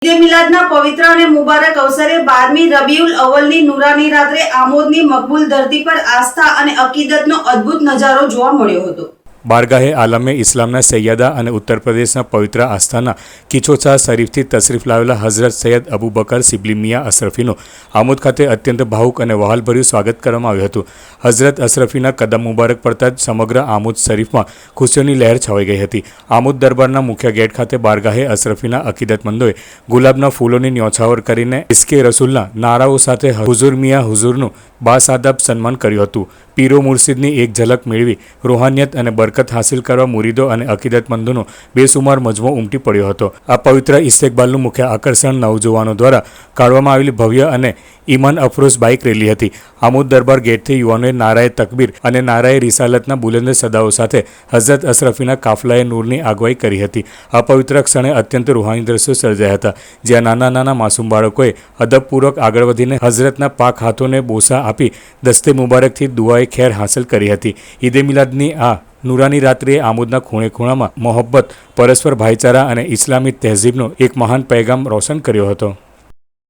ઈદે મિલાદના પવિત્ર અને મુબારક અવસરે 12મી રબીઉલ અવ્વલની નૂરાની રાત્રે આમોદની મકબૂલ ધરતી પર આસ્થા અને અકીદતનો અદ્ભુત નજારો જોવા મળ્યો હતો। બારગાહે આલમે ઇસ્લામના સૈયદા અને ઉત્તર પ્રદેશના પવિત્ર આસ્થાના કિચોચા શરીફથી તશરીફ લાવેલા હઝરત સૈયદ અબુ બકર સિબલી મિયા અશરફીનું આમોદ ખાતે અત્યંત ભાવુક અને વહાલભર્યું સ્વાગત કરવામાં આવ્યું હતું। હઝરત અશરફીના કદમ મુબારક પડતા જ સમગ્ર આમોદ શરીફમાં ખુશીઓની લહેર છવાઈ ગઈ હતી। આમોદ દરબારના મુખ્ય ગેટ ખાતે બારગાહે અશરફીના અકીદતમંદોએ ગુલાબના ફૂલોની ન્યોછાવર કરીને ઇશ્કે રસૂલના નારાઓ સાથે હુઝુર મિયા હુઝુરનું બાસાદાબ સન્માન કર્યું હતું। પીરો મુર્શિદની એક ઝલક મેળવી રૂહાનિયત અને બરકત હાસિલ કરવા મુરીદો અને અકીદતમંદોનો બેસુમાર મજમો ઉમટી પડ્યો હતો। આ પવિત્ર ઇસ્તેકબાલનું મુખ્ય આકર્ષણ નવજુવાનો દ્વારા કાઢવામાં આવેલી ભવ્ય અને ઈમાન અફરોઝ બાઇક રેલી હતી। આમોદ દરબાર ગેટથી યુવાનોએ નારાએ તકબીર અને નારાએ રિસાલતના બુલંદ સદાઓ સાથે હઝરત અશરફીના કાફલાએ નૂરની આગવાઈ કરી હતી। આ પવિત્ર ક્ષણે અત્યંત રૂહાની દ્રશ્યો સર્જાયા હતા, જ્યાં નાના નાના માસૂમ બાળકોએ અદબપૂર્વક આગળ વધીને હઝરતના પાક હાથોને બોસા આપી દસ્તે મુબારકથી દુઆએ ખેર હાંસલ કરી હતી। ઈદે મિલાદની આ નૂરાની રાત્રિએ આમોદના ખૂણે ખૂણામાં મોહબ્બત, પરસ્પર ભાઈચારા અને ઇસ્લામી તહેઝીબનો એક મહાન પૈગામ રોશન કર્યો હતો।